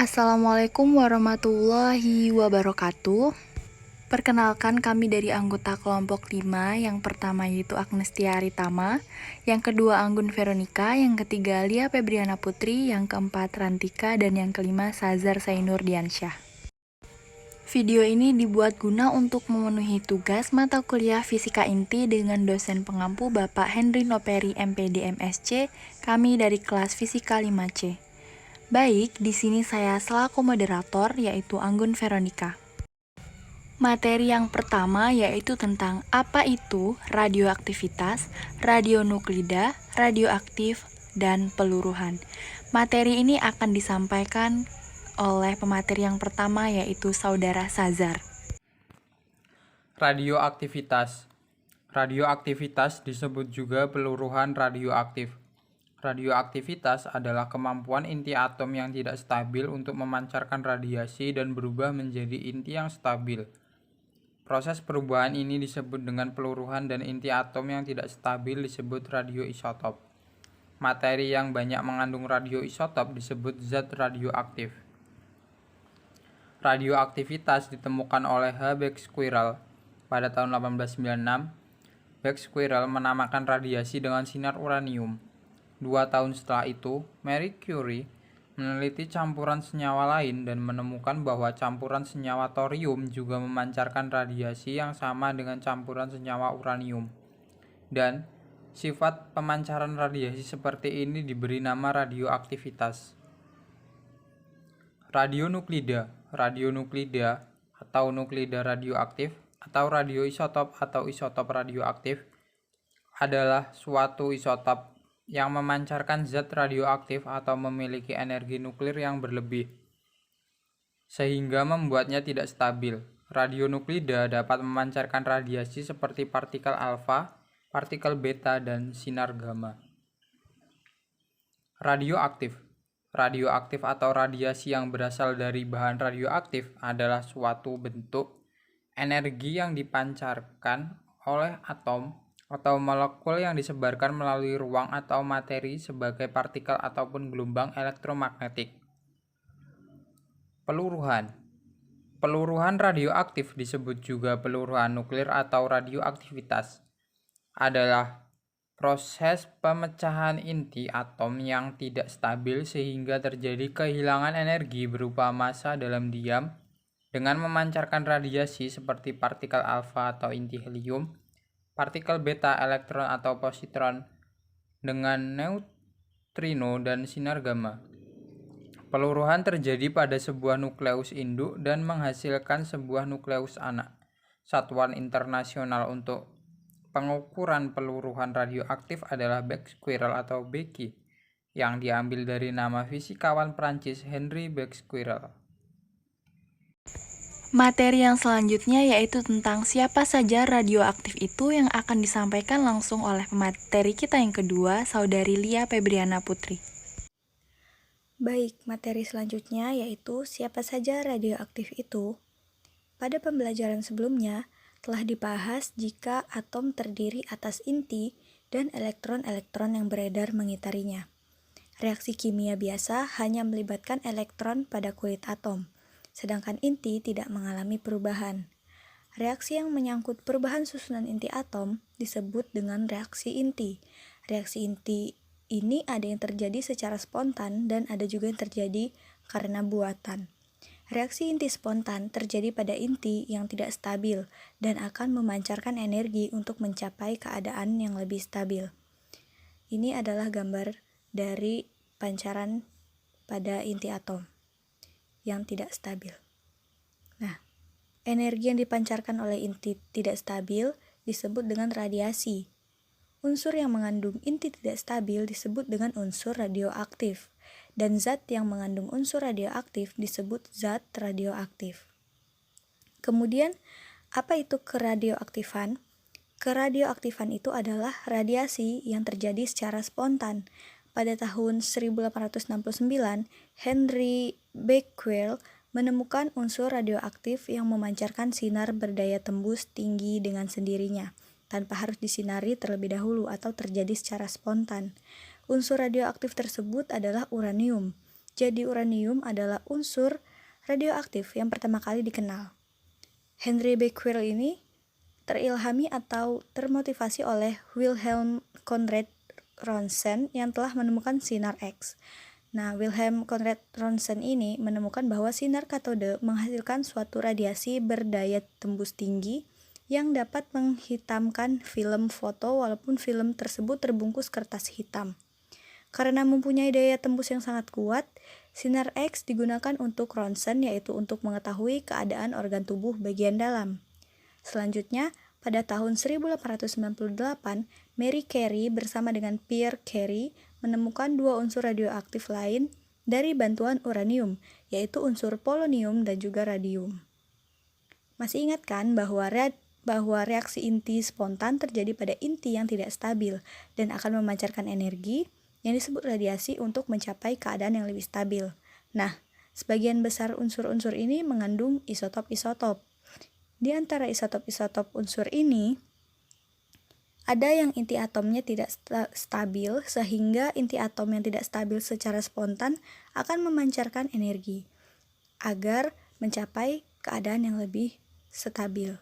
Assalamualaikum warahmatullahi wabarakatuh. Perkenalkan kami dari anggota kelompok 5. Yang pertama yaitu Agnes Tiari Tama, yang kedua Anggun Veronica, yang ketiga Lia Febriana Putri, yang keempat Rantika, dan yang kelima Sazar Sainur Diansyah. Video ini dibuat guna untuk memenuhi tugas mata kuliah Fisika Inti dengan dosen pengampu Bapak Henry Noperi MPD MSc, kami dari kelas Fisika 5C. Baik, di sini saya selaku moderator yaitu Anggun Veronica. Materi yang pertama yaitu tentang apa itu radioaktivitas, radionuklida, radioaktif, dan peluruhan. Materi ini akan disampaikan oleh pemateri yang pertama yaitu Saudara Sazar. Radioaktivitas. Radioaktivitas disebut juga peluruhan radioaktif. Radioaktivitas adalah kemampuan inti atom yang tidak stabil untuk memancarkan radiasi dan berubah menjadi inti yang stabil. Proses perubahan ini disebut dengan peluruhan dan inti atom yang tidak stabil disebut radioisotop. Materi yang banyak mengandung radioisotop disebut zat radioaktif. Radioaktivitas ditemukan oleh H. Becquerel pada tahun 1896. Becquerel menamakan radiasi dengan sinar uranium. 2 tahun setelah itu, Marie Curie meneliti campuran senyawa lain dan menemukan bahwa campuran senyawa thorium juga memancarkan radiasi yang sama dengan campuran senyawa uranium. Dan sifat pemancaran radiasi seperti ini diberi nama radioaktivitas. Radionuklida. Radionuklida atau nuklida radioaktif atau radioisotop atau isotop radioaktif adalah suatu isotop yang memancarkan zat radioaktif atau memiliki energi nuklir yang berlebih, sehingga membuatnya tidak stabil. Radionuklida dapat memancarkan radiasi seperti partikel alfa, partikel beta, dan sinar gamma. Radioaktif. Radioaktif atau radiasi yang berasal dari bahan radioaktif adalah suatu bentuk energi yang dipancarkan oleh atom atau molekul yang disebarkan melalui ruang atau materi sebagai partikel ataupun gelombang elektromagnetik. Peluruhan. Peluruhan radioaktif disebut juga peluruhan nuklir atau radioaktivitas. Adalah proses pemecahan inti atom yang tidak stabil sehingga terjadi kehilangan energi berupa massa dalam diam dengan memancarkan radiasi seperti partikel alfa atau inti helium, partikel beta elektron atau positron dengan neutrino dan sinar gamma. Peluruhan terjadi pada sebuah nukleus induk dan menghasilkan sebuah nukleus anak. Satuan internasional untuk pengukuran peluruhan radioaktif adalah Becquerel atau Becky, yang diambil dari nama fisikawan Prancis Henry Becquerel. Materi yang selanjutnya yaitu tentang siapa saja radioaktif itu yang akan disampaikan langsung oleh pemateri kita yang kedua, Saudari Lia Febriana Putri. Baik, materi selanjutnya yaitu siapa saja radioaktif itu. Pada pembelajaran sebelumnya, telah dibahas jika atom terdiri atas inti dan elektron-elektron yang beredar mengitarinya. Reaksi kimia biasa hanya melibatkan elektron pada kulit atom, sedangkan inti tidak mengalami perubahan. Reaksi yang menyangkut perubahan susunan inti atom disebut dengan reaksi inti. Reaksi inti ini ada yang terjadi secara spontan dan ada juga yang terjadi karena buatan. Reaksi inti spontan terjadi pada inti yang tidak stabil dan akan memancarkan energi untuk mencapai keadaan yang lebih stabil. Ini adalah gambar dari pancaran pada inti atom yang tidak stabil. Nah, energi yang dipancarkan oleh inti tidak stabil disebut dengan radiasi. Unsur yang mengandung inti tidak stabil disebut dengan unsur radioaktif, dan zat yang mengandung unsur radioaktif disebut zat radioaktif. Kemudian, apa itu keradioaktifan? Keradioaktifan itu adalah radiasi yang terjadi secara spontan. Pada tahun 1869, Henry Becquerel menemukan unsur radioaktif yang memancarkan sinar berdaya tembus tinggi dengan sendirinya, tanpa harus disinari terlebih dahulu atau terjadi secara spontan. Unsur radioaktif tersebut adalah uranium. Jadi uranium adalah unsur radioaktif yang pertama kali dikenal. Henry Becquerel ini terilhami atau termotivasi oleh Wilhelm Conrad Rontgen yang telah menemukan sinar X. Nah, Wilhelm Conrad Rontgen ini menemukan bahwa sinar katode menghasilkan suatu radiasi berdaya tembus tinggi yang dapat menghitamkan film foto walaupun film tersebut terbungkus kertas hitam. Karena mempunyai daya tembus yang sangat kuat, sinar X digunakan untuk Rontgen, yaitu untuk mengetahui keadaan organ tubuh bagian dalam. Selanjutnya, pada tahun 1898, Marie Curie bersama dengan Pierre Curie menemukan dua unsur radioaktif lain dari bantuan uranium, yaitu unsur polonium dan juga radium. Masih ingat kan bahwa reaksi inti spontan terjadi pada inti yang tidak stabil dan akan memancarkan energi yang disebut radiasi untuk mencapai keadaan yang lebih stabil. Nah, sebagian besar unsur-unsur ini mengandung isotop-isotop. Di antara isotop-isotop unsur ini, ada yang inti atomnya tidak stabil, sehingga inti atom yang tidak stabil secara spontan akan memancarkan energi agar mencapai keadaan yang lebih stabil.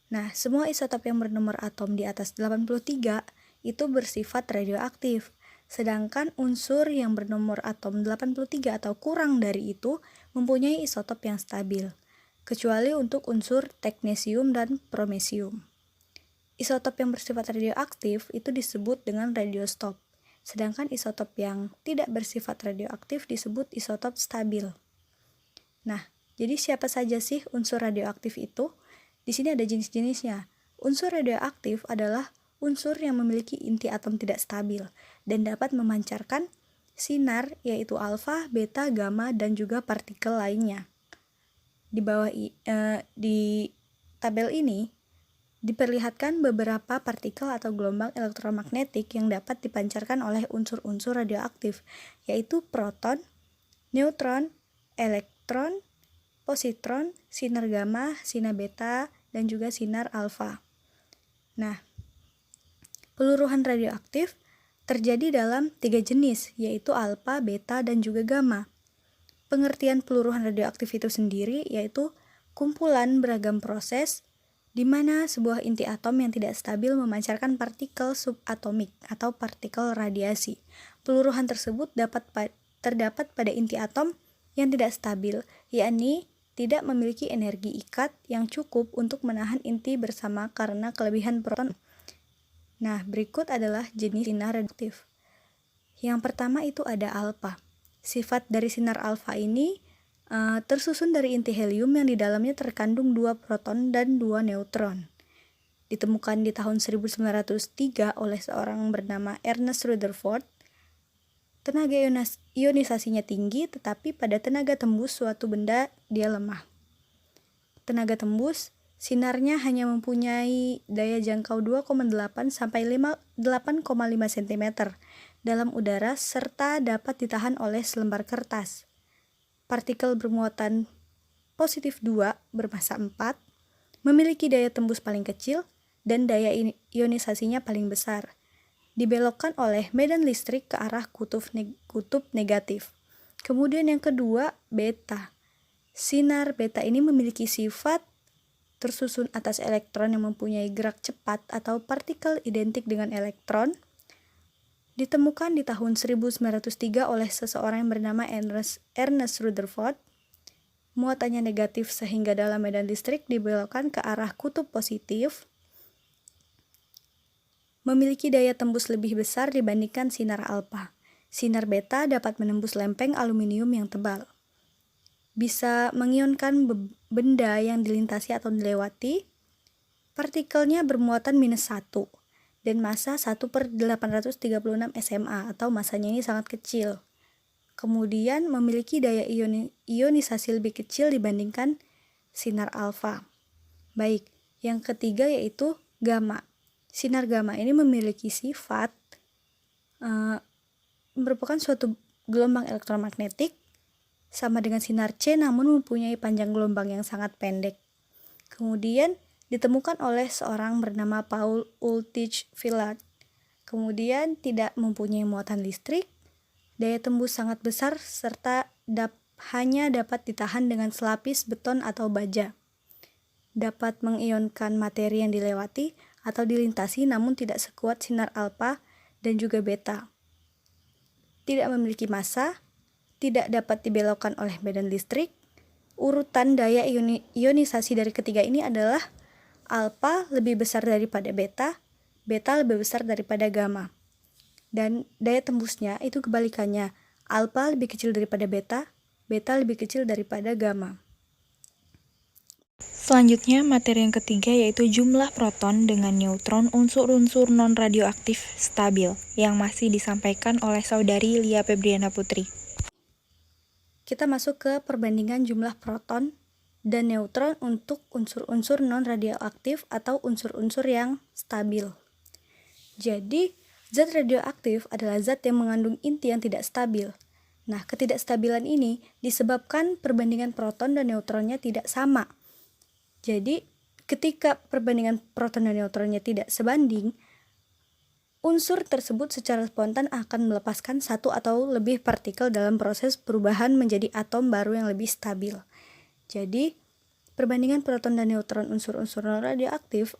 Nah, semua isotop yang bernomor atom di atas 83 itu bersifat radioaktif. Sedangkan unsur yang bernomor atom 83 atau kurang dari itu mempunyai isotop yang stabil, kecuali untuk unsur teknesium dan promesium. Isotop yang bersifat radioaktif itu disebut dengan radiostop, sedangkan isotop yang tidak bersifat radioaktif disebut isotop stabil. Nah, jadi siapa saja sih unsur radioaktif itu? Di sini ada jenis-jenisnya. Unsur radioaktif adalah unsur yang memiliki inti atom tidak stabil dan dapat memancarkan sinar, yaitu alfa, beta, gamma, dan juga partikel lainnya. Di tabel ini diperlihatkan beberapa partikel atau gelombang elektromagnetik yang dapat dipancarkan oleh unsur-unsur radioaktif, yaitu proton, neutron, elektron, positron, sinar gamma, sinar beta, dan juga sinar alfa. Nah, peluruhan radioaktif terjadi dalam 3 jenis, yaitu alfa, beta, dan juga gamma. Pengertian peluruhan radioaktif itu sendiri yaitu kumpulan beragam proses di mana sebuah inti atom yang tidak stabil memancarkan partikel subatomik atau partikel radiasi. Peluruhan tersebut terdapat pada inti atom yang tidak stabil, yakni tidak memiliki energi ikat yang cukup untuk menahan inti bersama karena kelebihan proton. Nah, berikut adalah jenis sinar radioaktif. Yang pertama itu ada alfa. Sifat dari sinar alfa ini tersusun dari inti helium yang di dalamnya terkandung 2 proton dan 2 neutron. Ditemukan di tahun 1903 oleh seorang bernama Ernest Rutherford. Tenaga ionisasinya tinggi, tetapi pada tenaga tembus suatu benda dia lemah. Tenaga tembus, sinarnya hanya mempunyai daya jangkau 2,8 sampai 8,5 cm dalam udara serta dapat ditahan oleh selembar kertas. Partikel bermuatan positif 2 bermassa 4 memiliki daya tembus paling kecil dan daya ionisasinya paling besar. Dibelokkan oleh medan listrik ke arah kutub negatif. Kemudian yang kedua, beta. Sinar beta ini memiliki sifat tersusun atas elektron yang mempunyai gerak cepat atau partikel identik dengan elektron. Ditemukan di tahun 1903 oleh seseorang yang bernama Ernest Rutherford. Muatannya negatif sehingga dalam medan listrik dibelokkan ke arah kutub positif. Memiliki daya tembus lebih besar dibandingkan sinar alfa. Sinar beta dapat menembus lempeng aluminium yang tebal. Bisa mengionkan benda yang dilintasi atau dilewati. Partikelnya bermuatan -1 dan massa 1/836 SMA atau massanya ini sangat kecil. Kemudian memiliki daya ionisasi lebih kecil dibandingkan sinar alfa. Baik, yang ketiga yaitu gamma. Sinar gamma ini memiliki sifat merupakan suatu gelombang elektromagnetik sama dengan sinar C namun mempunyai panjang gelombang yang sangat pendek. Kemudian ditemukan oleh seorang bernama Paul Ulrich Villard. Kemudian tidak mempunyai muatan listrik, daya tembus sangat besar serta hanya dapat ditahan dengan selapis beton atau baja. Dapat mengionkan materi yang dilewati atau dilintasi namun tidak sekuat sinar alfa dan juga beta. Tidak memiliki massa, tidak dapat dibelokkan oleh medan listrik. Urutan daya ionisasi dari ketiga ini adalah alfa lebih besar daripada beta, beta lebih besar daripada gamma. Dan daya tembusnya itu kebalikannya, alfa lebih kecil daripada beta, beta lebih kecil daripada gamma. Selanjutnya, materi yang ketiga yaitu jumlah proton dengan neutron unsur-unsur non-radioaktif stabil yang masih disampaikan oleh saudari Lia Febriana Putri. Kita masuk ke perbandingan jumlah proton dan neutron untuk unsur-unsur non-radioaktif atau unsur-unsur yang stabil. Jadi, zat radioaktif adalah zat yang mengandung inti yang tidak stabil. Nah, ketidakstabilan ini disebabkan perbandingan proton dan neutronnya tidak sama. Jadi, ketika perbandingan proton dan neutronnya tidak sebanding, unsur tersebut secara spontan akan melepaskan satu atau lebih partikel dalam proses perubahan menjadi atom baru yang lebih stabil. Jadi, perbandingan proton dan neutron unsur-unsur non-radioaktif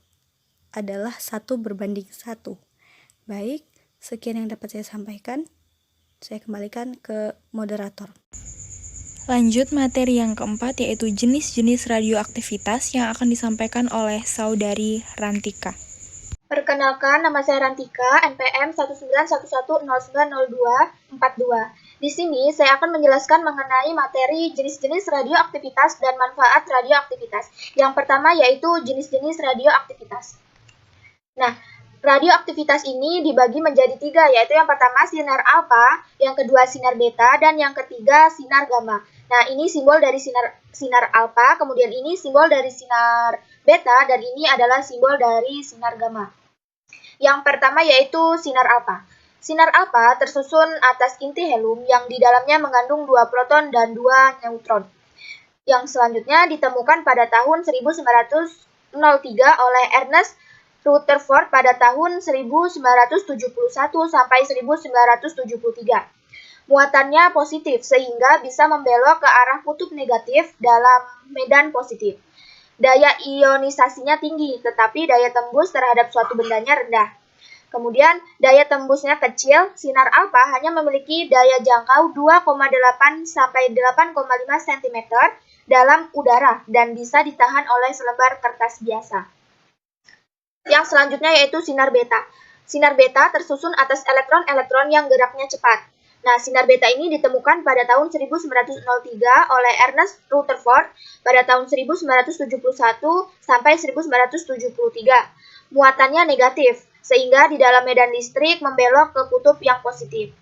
adalah 1:1. Baik, sekian yang dapat saya sampaikan. Saya kembalikan ke moderator. Lanjut materi yang keempat yaitu jenis-jenis radioaktivitas yang akan disampaikan oleh saudari Rantika. Perkenalkan, nama saya Rantika, NPM 19110900242. Di sini saya akan menjelaskan mengenai materi jenis-jenis radioaktivitas dan manfaat radioaktivitas. Yang pertama yaitu jenis-jenis radioaktivitas. Nah, radioaktivitas ini dibagi menjadi 3, yaitu yang pertama sinar alfa, yang kedua sinar beta, dan yang ketiga sinar gamma. Nah, ini simbol dari sinar alfa, kemudian ini simbol dari sinar beta, dan ini adalah simbol dari sinar gamma. Yang pertama yaitu sinar alfa. Sinar alfa tersusun atas inti helium yang di dalamnya mengandung 2 proton dan 2 neutron. Yang selanjutnya ditemukan pada tahun 1903 oleh Ernest Rutherford pada tahun 1971 sampai 1973. Muatannya positif sehingga bisa membelok ke arah kutub negatif dalam medan positif. Daya ionisasinya tinggi, tetapi daya tembus terhadap suatu bendanya rendah. Kemudian, daya tembusnya kecil, sinar alfa hanya memiliki daya jangkau 2,8 sampai 8,5 cm dalam udara dan bisa ditahan oleh selembar kertas biasa. Yang selanjutnya yaitu sinar beta. Sinar beta tersusun atas elektron-elektron yang geraknya cepat. Nah, sinar beta ini ditemukan pada tahun 1903 oleh Ernest Rutherford pada tahun 1971 sampai 1973. Muatannya negatif, sehingga di dalam medan listrik membelok ke kutub yang positif.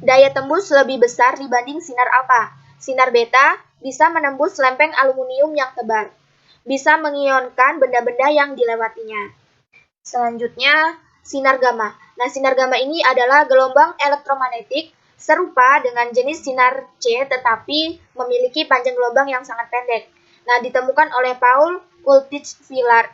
Daya tembus lebih besar dibanding sinar alfa. Sinar beta bisa menembus lempeng aluminium yang tebal. Bisa mengionkan benda-benda yang dilewatinya. Selanjutnya, sinar gamma. Nah, sinar gamma ini adalah gelombang elektromagnetik serupa dengan jenis sinar C tetapi memiliki panjang gelombang yang sangat pendek. Nah, ditemukan oleh Paul Ulrich Villard.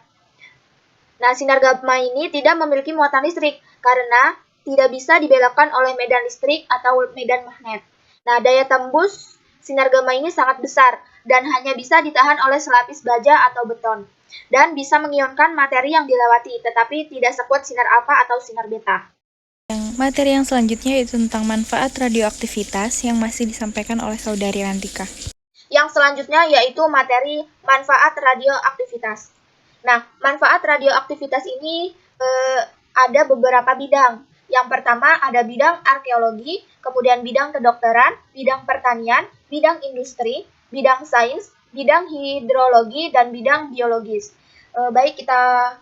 Nah, sinar gamma ini tidak memiliki muatan listrik karena tidak bisa dibelokkan oleh medan listrik atau medan magnet. Nah, daya tembus sinar gamma ini sangat besar dan hanya bisa ditahan oleh selapis baja atau beton. Dan bisa mengionkan materi yang dilewati, tetapi tidak sekuat sinar alfa atau sinar beta. Materi yang selanjutnya yaitu tentang manfaat radioaktivitas yang masih disampaikan oleh saudari Rantika. Yang selanjutnya yaitu materi manfaat radioaktivitas. Nah, manfaat radioaktivitas ini ada beberapa bidang. Yang pertama ada bidang arkeologi, kemudian bidang kedokteran, bidang pertanian, bidang industri, bidang sains, bidang hidrologi, dan bidang biologis. Baik, kita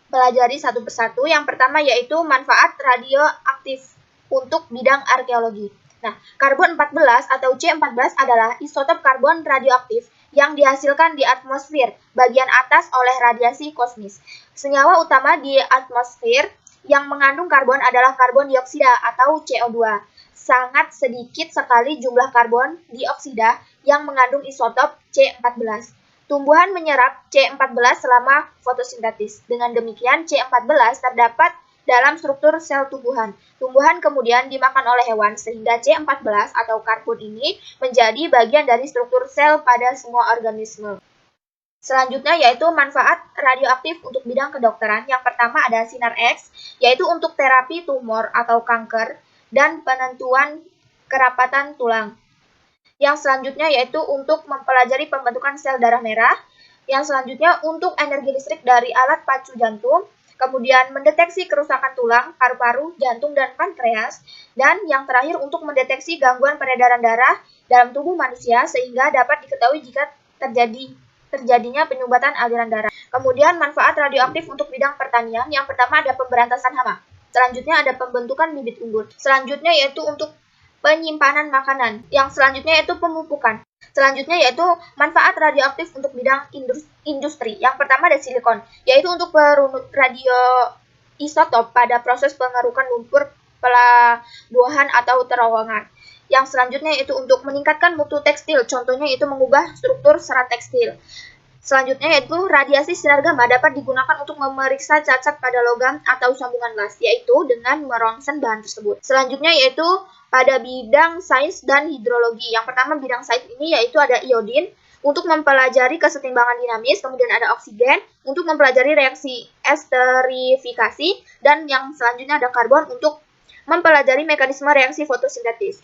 pelajari satu persatu. Yang pertama yaitu manfaat radioaktif untuk bidang arkeologi. Nah, karbon 14 atau C14 adalah isotop karbon radioaktif yang dihasilkan di atmosfer bagian atas oleh radiasi kosmis. Senyawa utama di atmosfer yang mengandung karbon adalah karbon dioksida atau CO2. Sangat sedikit sekali jumlah karbon dioksida yang mengandung isotop C14. Tumbuhan menyerap C14 selama fotosintesis. Dengan demikian, C14 terdapat dalam struktur sel tumbuhan. Tumbuhan kemudian dimakan oleh hewan, sehingga C14 atau karbon ini menjadi bagian dari struktur sel pada semua organisme. Selanjutnya yaitu manfaat radioaktif untuk bidang kedokteran. Yang pertama ada sinar X, yaitu untuk terapi tumor atau kanker dan penentuan kerapatan tulang. Yang selanjutnya yaitu untuk mempelajari pembentukan sel darah merah. Yang selanjutnya untuk energi listrik dari alat pacu jantung. Kemudian mendeteksi kerusakan tulang, paru-paru, jantung, dan pankreas. Dan yang terakhir untuk mendeteksi gangguan peredaran darah dalam tubuh manusia sehingga dapat diketahui jika terjadinya penyumbatan aliran darah. Kemudian manfaat radioaktif untuk bidang pertanian. Yang pertama ada pemberantasan hama. Selanjutnya ada pembentukan bibit unggul. Selanjutnya yaitu untuk penyimpanan makanan. Yang selanjutnya yaitu pemupukan. Selanjutnya yaitu manfaat radioaktif untuk bidang industri. Yang pertama ada silikon, yaitu untuk radioisotop pada proses pengerukan lumpur pelabuhan atau terowongan. Yang selanjutnya yaitu untuk meningkatkan mutu tekstil, contohnya yaitu mengubah struktur serat tekstil. Selanjutnya yaitu radiasi sinar gamma dapat digunakan untuk memeriksa cacat pada logam atau sambungan las, yaitu dengan merongsen bahan tersebut. Selanjutnya yaitu pada bidang sains dan hidrologi. Yang pertama bidang sains ini yaitu ada iodin untuk mempelajari kesetimbangan dinamis, kemudian ada oksigen untuk mempelajari reaksi esterifikasi, dan yang selanjutnya ada karbon untuk mempelajari mekanisme reaksi fotosintesis.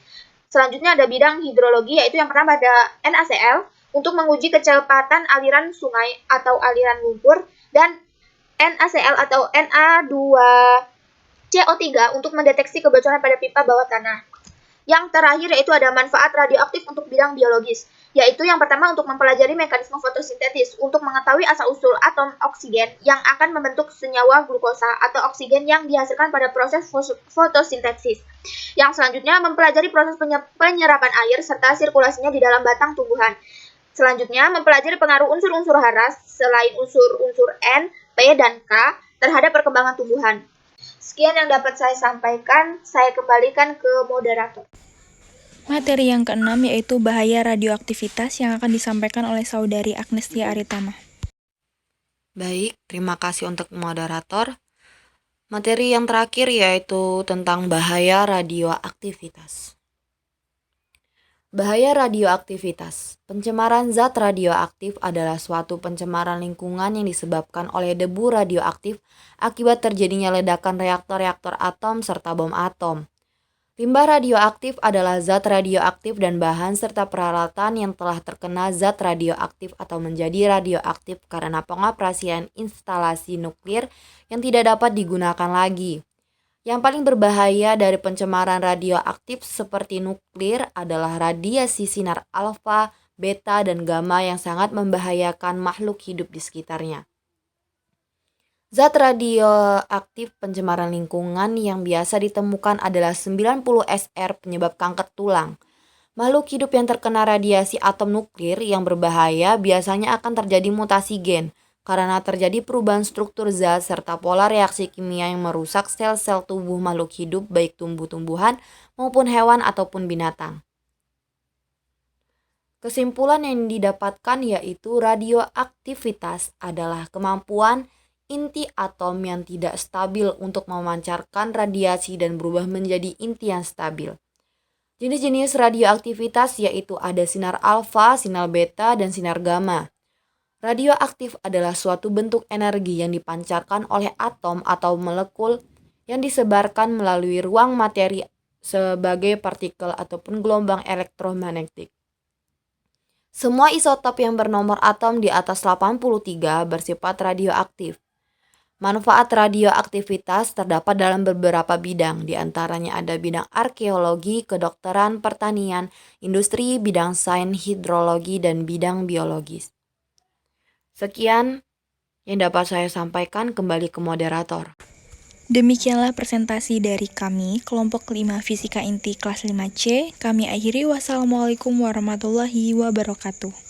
Selanjutnya ada bidang hidrologi, yaitu yang pertama ada NaCl untuk menguji kecepatan aliran sungai atau aliran lumpur, dan NaCl atau Na2CO3 untuk mendeteksi kebocoran pada pipa bawah tanah. Yang terakhir yaitu ada manfaat radioaktif untuk bidang biologis, yaitu yang pertama untuk mempelajari mekanisme fotosintesis untuk mengetahui asal-usul atom oksigen yang akan membentuk senyawa glukosa atau oksigen yang dihasilkan pada proses fotosintesis. Yang selanjutnya mempelajari proses penyerapan air serta sirkulasinya di dalam batang tumbuhan. Selanjutnya mempelajari pengaruh unsur-unsur hara selain unsur-unsur N, P, dan K terhadap perkembangan tumbuhan. Sekian yang dapat saya sampaikan, saya kembalikan ke moderator. Materi yang keenam yaitu bahaya radioaktivitas yang akan disampaikan oleh Saudari Agnestia Aritama. Baik, terima kasih untuk moderator. Materi yang terakhir yaitu tentang bahaya radioaktivitas. Bahaya radioaktivitas. Pencemaran zat radioaktif adalah suatu pencemaran lingkungan yang disebabkan oleh debu radioaktif akibat terjadinya ledakan reaktor-reaktor atom serta bom atom. Limbah radioaktif adalah zat radioaktif dan bahan serta peralatan yang telah terkena zat radioaktif atau menjadi radioaktif karena pengoperasian instalasi nuklir yang tidak dapat digunakan lagi. Yang paling berbahaya dari pencemaran radioaktif seperti nuklir adalah radiasi sinar alfa, beta, dan gamma yang sangat membahayakan makhluk hidup di sekitarnya. Zat radioaktif pencemaran lingkungan yang biasa ditemukan adalah 90 Sr penyebab kanker tulang. Makhluk hidup yang terkena radiasi atom nuklir yang berbahaya biasanya akan terjadi mutasi gen, karena terjadi perubahan struktur zat serta pola reaksi kimia yang merusak sel-sel tubuh makhluk hidup baik tumbuh-tumbuhan maupun hewan ataupun binatang. Kesimpulan yang didapatkan yaitu radioaktivitas adalah kemampuan inti atom yang tidak stabil untuk memancarkan radiasi dan berubah menjadi inti yang stabil. Jenis-jenis radioaktivitas yaitu ada sinar alfa, sinar beta, dan sinar gamma. Radioaktif adalah suatu bentuk energi yang dipancarkan oleh atom atau molekul yang disebarkan melalui ruang materi sebagai partikel ataupun gelombang elektromagnetik. Semua isotop yang bernomor atom di atas 83 bersifat radioaktif. Manfaat radioaktivitas terdapat dalam beberapa bidang, di antaranya ada bidang arkeologi, kedokteran, pertanian, industri, bidang sains, hidrologi, dan bidang biologis. Sekian yang dapat saya sampaikan, kembali ke moderator. Demikianlah presentasi dari kami, kelompok 5 Fisika Inti kelas 5C. Kami akhiri, wassalamualaikum warahmatullahi wabarakatuh.